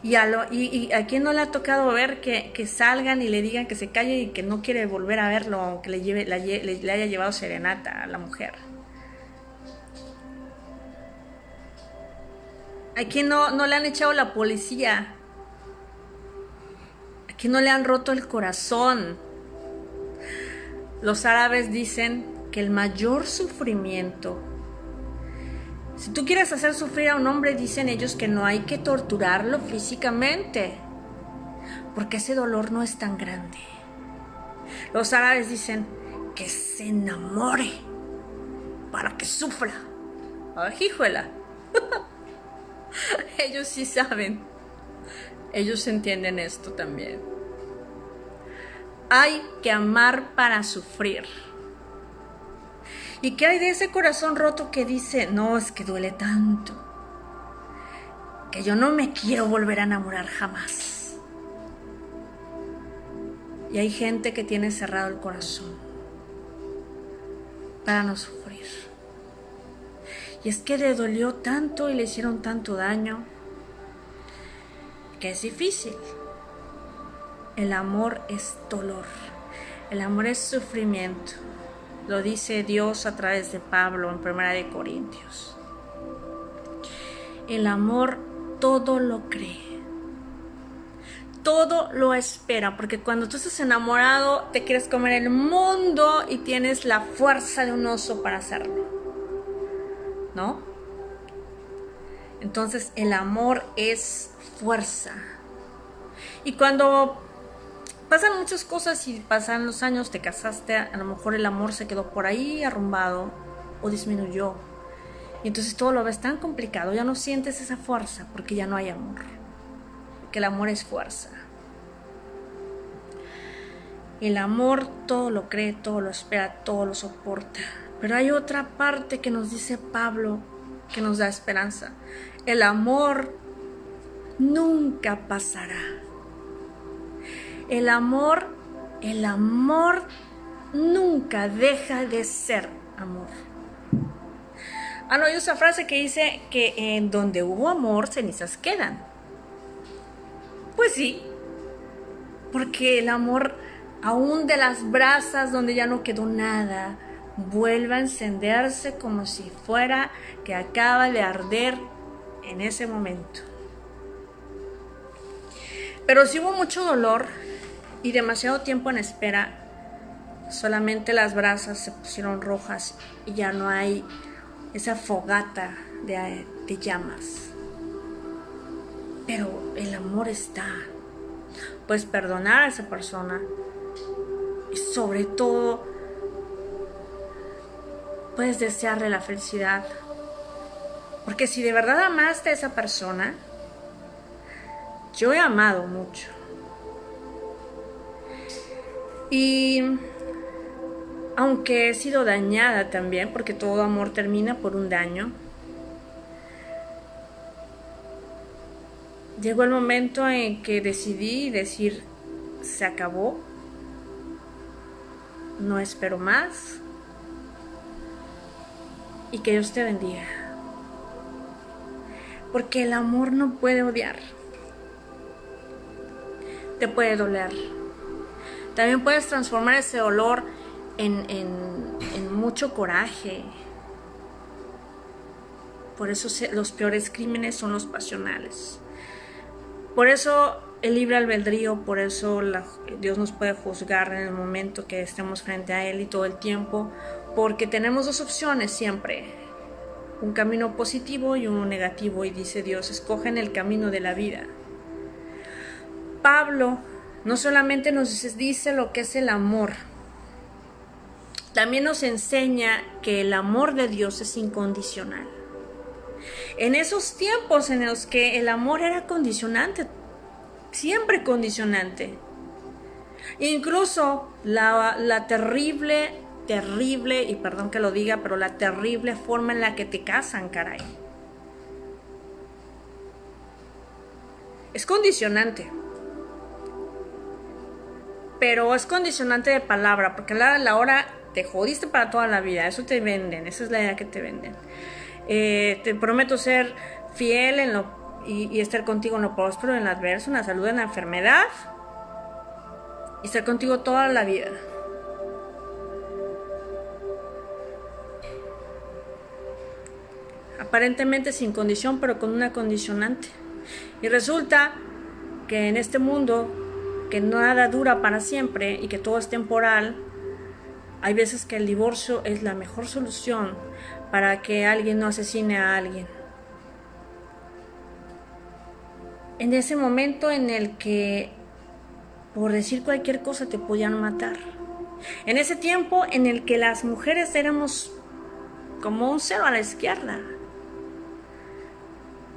Y a quien no le ha tocado ver que salgan y le digan que se calle y que no quiere volver a verlo, aunque le haya llevado serenata a la mujer. A quien no le han echado la policía. A quien no le han roto el corazón. Los árabes dicen que el mayor sufrimiento, si tú quieres hacer sufrir a un hombre, dicen ellos que no hay que torturarlo físicamente, porque ese dolor no es tan grande. Los árabes dicen que se enamore para que sufra. ¡Ay, híjola! Ellos sí saben. Ellos entienden esto también. Hay que amar para sufrir. ¿Y qué hay de ese corazón roto que dice: no, es que duele tanto, que yo no me quiero volver a enamorar jamás? Y hay gente que tiene cerrado el corazón. para no sufrir. Y es que le dolió tanto y le hicieron tanto daño que es difícil. El amor es dolor, el amor es sufrimiento. Lo dice Dios a través de Pablo en 1 Corintios. El amor todo lo cree, todo lo espera, porque cuando tú estás enamorado te quieres comer el mundo y tienes la fuerza de un oso para hacerlo, ¿no? Entonces el amor es fuerza. Y cuando pasan muchas cosas y pasan los años, te casaste, a lo mejor el amor se quedó por ahí arrumbado o disminuyó. Y entonces todo lo ves tan complicado, ya no sientes esa fuerza porque ya no hay amor. Porque el amor es fuerza. El amor todo lo cree, todo lo espera, todo lo soporta. Pero hay otra parte que nos dice Pablo que nos da esperanza. El amor nunca pasará. El amor nunca deja de ser amor. No, hay esa frase que dice que en donde hubo amor, cenizas quedan. Pues sí, porque el amor, aún de las brasas donde ya no quedó nada, vuelve a encenderse como si fuera que acaba de arder en ese momento. Pero si hubo mucho dolor y demasiado tiempo en espera, solamente las brasas se pusieron rojas y ya no hay esa fogata de llamas. Pero el amor está. Puedes perdonar a esa persona y sobre todo puedes desearle la felicidad. Porque si de verdad amaste a esa persona, yo he amado mucho. Y aunque he sido dañada también, porque todo amor termina por un daño, llegó el momento en que decidí decir, se acabó, no espero más, y que Dios te bendiga. Porque el amor no puede odiar, te puede doler. También puedes transformar ese dolor en mucho coraje. Por eso los peores crímenes son los pasionales. Por eso el libre albedrío, por eso Dios nos puede juzgar en el momento que estemos frente a Él y todo el tiempo, porque tenemos dos opciones siempre, un camino positivo y uno negativo, y dice Dios, escogen el camino de la vida. Pablo no solamente nos dice lo que es el amor, también nos enseña que el amor de Dios es incondicional. En esos tiempos en los que el amor era condicionante, siempre condicionante. Incluso la terrible, y perdón que lo diga, pero la terrible forma en la que te casan, caray. Es condicionante. Pero es condicionante de palabra, porque a la hora te jodiste para toda la vida. Eso te venden, esa es la idea que te venden. Te prometo ser fiel y estar contigo en lo próspero, en lo adverso, en la salud, en la enfermedad, y estar contigo toda la vida. Aparentemente sin condición, pero con una condicionante. Y resulta que en este mundo, que nada dura para siempre y que todo es temporal, hay veces que el divorcio es la mejor solución para que alguien no asesine a alguien. En ese momento en el que por decir cualquier cosa te podían matar. En ese tiempo en el que las mujeres éramos como un cero a la izquierda.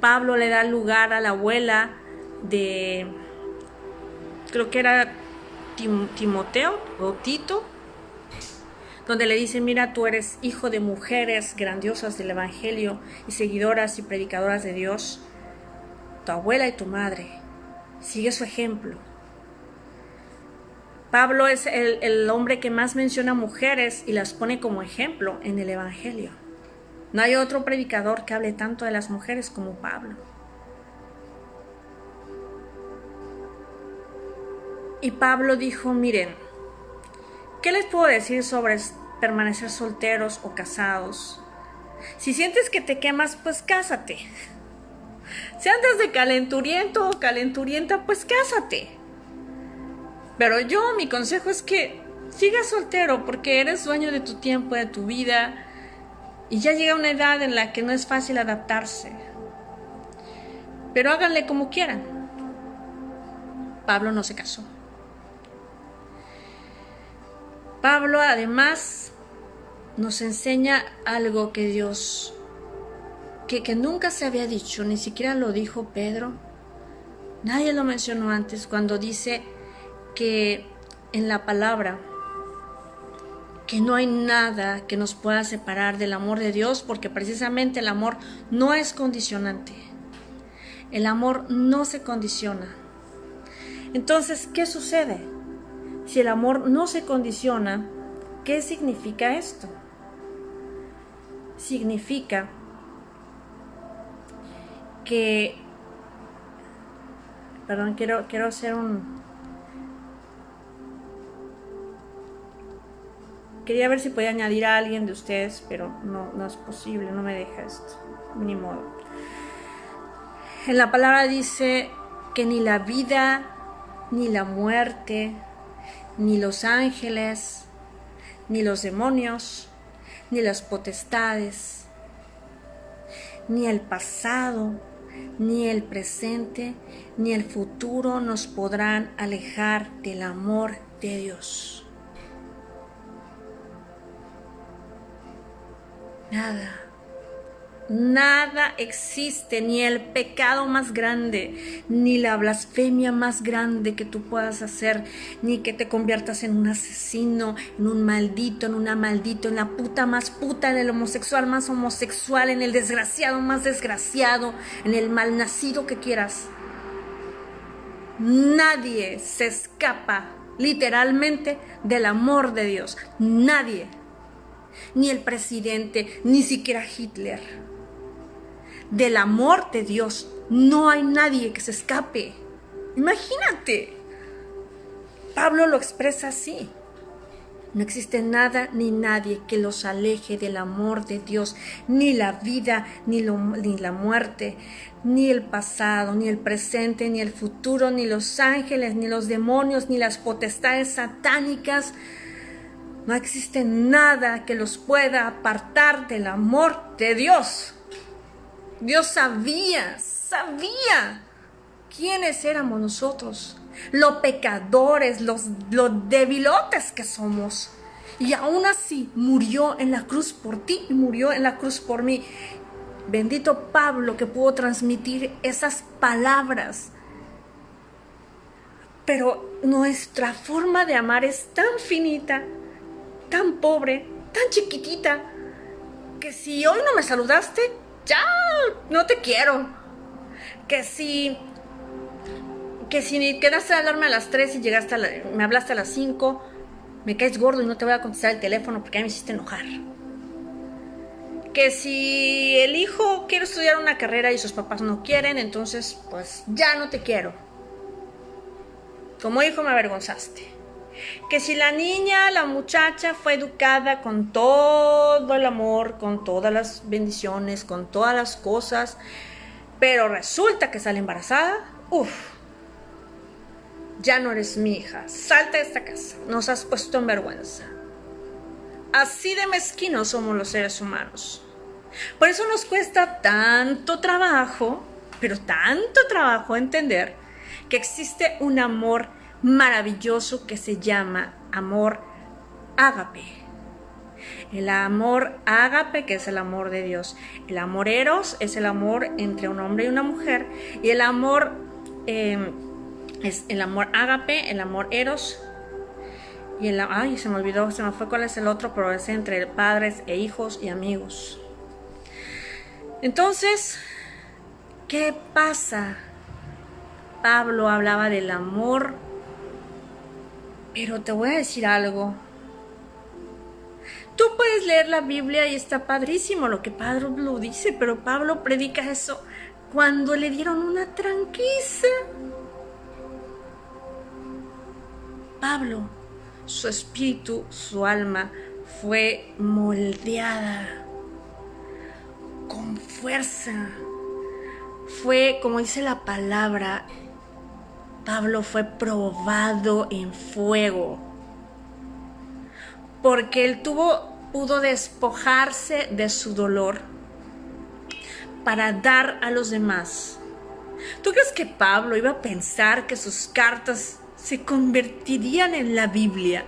Pablo le da lugar a la abuela de, creo que era Timoteo o Tito, donde le dice, mira, tú eres hijo de mujeres grandiosas del evangelio y seguidoras y predicadoras de Dios, tu abuela y tu madre, sigue su ejemplo. Pablo es el hombre que más menciona mujeres y las pone como ejemplo en el Evangelio. No hay otro predicador que hable tanto de las mujeres como Pablo. Y Pablo dijo, miren, ¿qué les puedo decir sobre permanecer solteros o casados? Si sientes que te quemas, pues cásate. Si andas de calenturiento o calenturienta, pues cásate. Pero mi consejo es que sigas soltero porque eres dueño de tu tiempo, de tu vida, y ya llega una edad en la que no es fácil adaptarse. Pero háganle como quieran. Pablo no se casó. Pablo además nos enseña algo que Dios, que nunca se había dicho, ni siquiera lo dijo Pedro. Nadie lo mencionó antes cuando dice que en la palabra que no hay nada que nos pueda separar del amor de Dios, porque precisamente el amor no es condicionante. El amor no se condiciona. Entonces, ¿qué sucede? Si el amor no se condiciona, ¿qué significa esto? Significa que, perdón, quiero hacer quería ver si podía añadir a alguien de ustedes, pero no es posible, no me deja esto, ni modo. En la palabra dice que ni la vida, ni la muerte, ni los ángeles, ni los demonios, ni las potestades, ni el pasado, ni el presente, ni el futuro nos podrán alejar del amor de Dios. Nada existe, ni el pecado más grande, ni la blasfemia más grande que tú puedas hacer, ni que te conviertas en un asesino, en un maldito, en una maldito, en la puta más puta, en el homosexual más homosexual, en el desgraciado más desgraciado, en el malnacido que quieras. Nadie se escapa literalmente del amor de Dios. Nadie. Ni el presidente, ni siquiera Hitler. Del amor de Dios no hay nadie que se escape. Imagínate. Pablo lo expresa así. No existe nada ni nadie que los aleje del amor de Dios, ni la vida, ni la muerte, ni el pasado, ni el presente, ni el futuro, ni los ángeles, ni los demonios, ni las potestades satánicas. No existe nada que los pueda apartar del amor de Dios. Dios sabía quiénes éramos nosotros, los pecadores, los debilotes que somos. Y aún así murió en la cruz por ti y murió en la cruz por mí. Bendito Pablo que pudo transmitir esas palabras. Pero nuestra forma de amar es tan finita, tan pobre, tan chiquitita, que si hoy no me saludaste, ya no te quiero. Que si quedaste a hablarme a las 3 y me hablaste a las 5, me caes gordo y no te voy a contestar el teléfono porque ya me hiciste enojar. Que si el hijo quiere estudiar una carrera y sus papás no quieren, entonces pues ya no te quiero. Como hijo me avergonzaste. Que si la niña, la muchacha fue educada con todo el amor, con todas las bendiciones, con todas las cosas, pero resulta que sale embarazada, ya no eres mi hija, salte de esta casa, nos has puesto en vergüenza. Así de mezquinos somos los seres humanos. Por eso nos cuesta tanto trabajo, pero tanto trabajo entender que existe un amor maravilloso que se llama amor ágape. El amor ágape, que es el amor de Dios. El amor eros es el amor entre un hombre y una mujer. Y el amor es el amor ágape, el amor eros. Y se me olvidó, se me fue cuál es el otro, pero es entre padres e hijos y amigos. Entonces, ¿qué pasa? Pablo hablaba del amor Pero te voy a decir algo. Tú puedes leer la Biblia y está padrísimo lo que Pablo lo dice, pero Pablo predica eso cuando le dieron una tranquiza. Pablo, su espíritu, su alma fue moldeada con fuerza. Fue, como dice la palabra, Pablo fue probado en fuego. Porque él pudo despojarse de su dolor para dar a los demás. ¿Tú crees que Pablo iba a pensar que sus cartas se convertirían en la Biblia?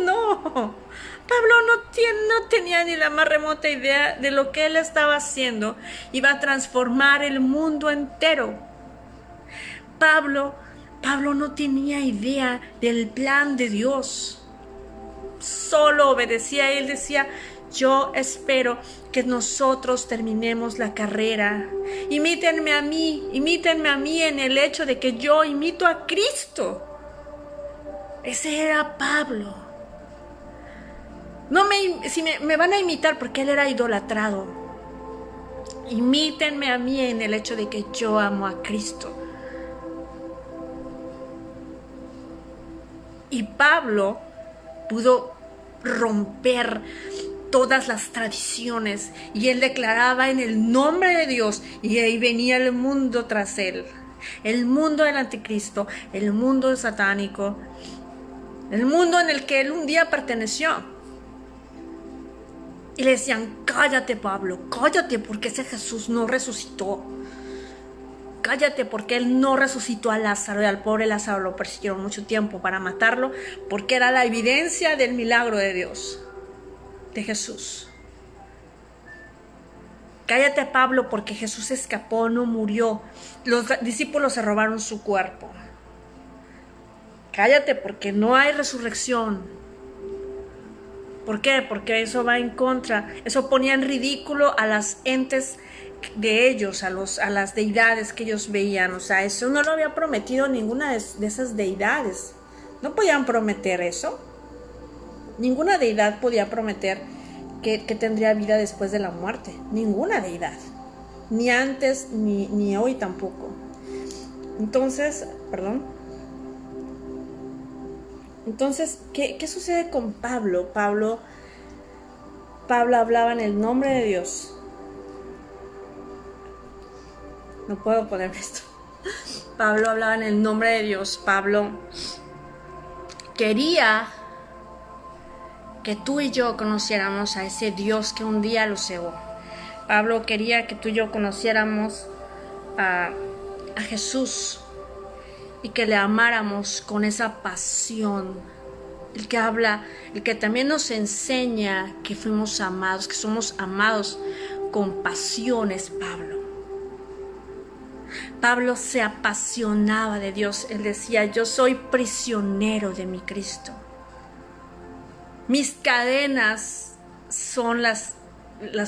No, Pablo no tenía ni la más remota idea de lo que él estaba haciendo. Iba a transformar el mundo entero. Pablo no tenía idea del plan de Dios. Solo obedecía. Él decía: yo espero que nosotros terminemos la carrera. Imítenme a mí en el hecho de que yo imito a Cristo. Ese era Pablo. Si me van a imitar porque él era idolatrado, imítenme a mí en el hecho de que yo amo a Cristo. Y Pablo pudo romper todas las tradiciones y él declaraba en el nombre de Dios, y ahí venía el mundo tras él, el mundo del anticristo, el mundo satánico, el mundo en el que él un día perteneció. Y le decían: cállate, Pablo, cállate, porque ese Jesús no resucitó. Cállate, porque él no resucitó a Lázaro, y al pobre Lázaro lo persiguieron mucho tiempo para matarlo, porque era la evidencia del milagro de Dios, de Jesús. Cállate, Pablo, porque Jesús escapó, no murió. Los discípulos se robaron su cuerpo. Cállate, porque no hay resurrección. ¿Por qué? Porque eso va en contra, eso ponía en ridículo a las entes de ellos, a las deidades que ellos veían. O sea, eso no lo había prometido ninguna de esas deidades. No podían prometer eso. Ninguna deidad podía prometer que tendría vida después de la muerte. Ninguna deidad. Ni antes, ni hoy tampoco. Entonces, ¿qué sucede con Pablo? Pablo hablaba en el nombre de Dios. No puedo poner esto. Pablo hablaba en el nombre de Dios. Pablo quería que tú y yo conociéramos a ese Dios que un día lo cegó. Pablo quería que tú y yo conociéramos a Jesús y que le amáramos con esa pasión. El que también nos enseña que fuimos amados, que somos amados con pasión, es Pablo. Pablo se apasionaba de Dios. Él decía: yo soy prisionero de mi Cristo. Mis cadenas son las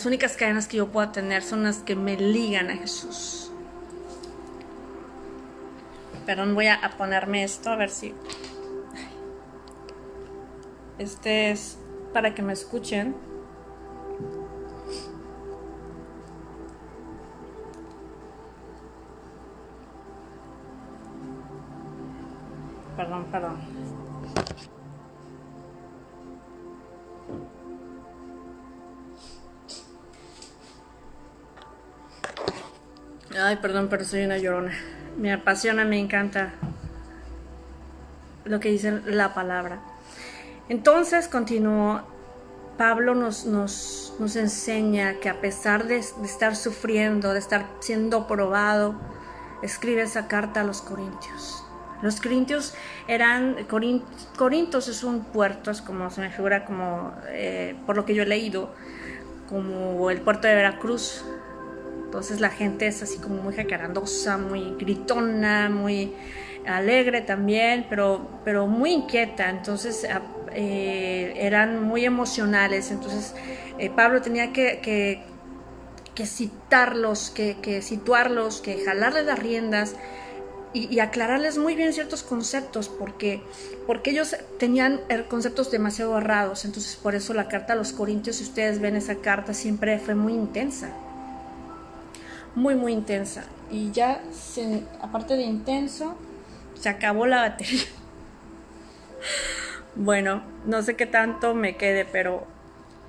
únicas cadenas que yo puedo tener, son las que me ligan a Jesús. Perdón, voy a ponerme esto a ver si... Este es para que me escuchen. Perdón. Ay, perdón, pero soy una llorona. Me apasiona, me encanta lo que dice la palabra. Entonces, continuó. Pablo nos enseña que a pesar de estar sufriendo, de estar siendo probado, escribe esa carta a los Corintios. Los Corintios Corintios es un puerto, es como se me figura, como por lo que yo he leído, como el puerto de Veracruz. Entonces la gente es así como muy jacarandosa, muy gritona, muy alegre también, pero muy inquieta. Entonces eran muy emocionales. Entonces Pablo tenía que citarlos, que situarlos, que jalarles las riendas y aclararles muy bien ciertos conceptos, porque ellos tenían conceptos demasiado errados. Entonces por eso la carta a los Corintios, si ustedes ven esa carta, siempre fue muy intensa, muy intensa. Y ya, aparte de intenso, se acabó la batería. Bueno, no sé qué tanto me quede, pero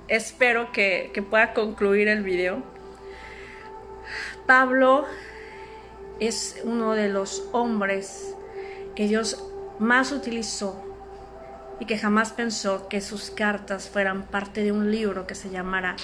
espero que pueda concluir el video. Pablo es uno de los hombres que Dios más utilizó y que jamás pensó que sus cartas fueran parte de un libro que se llamara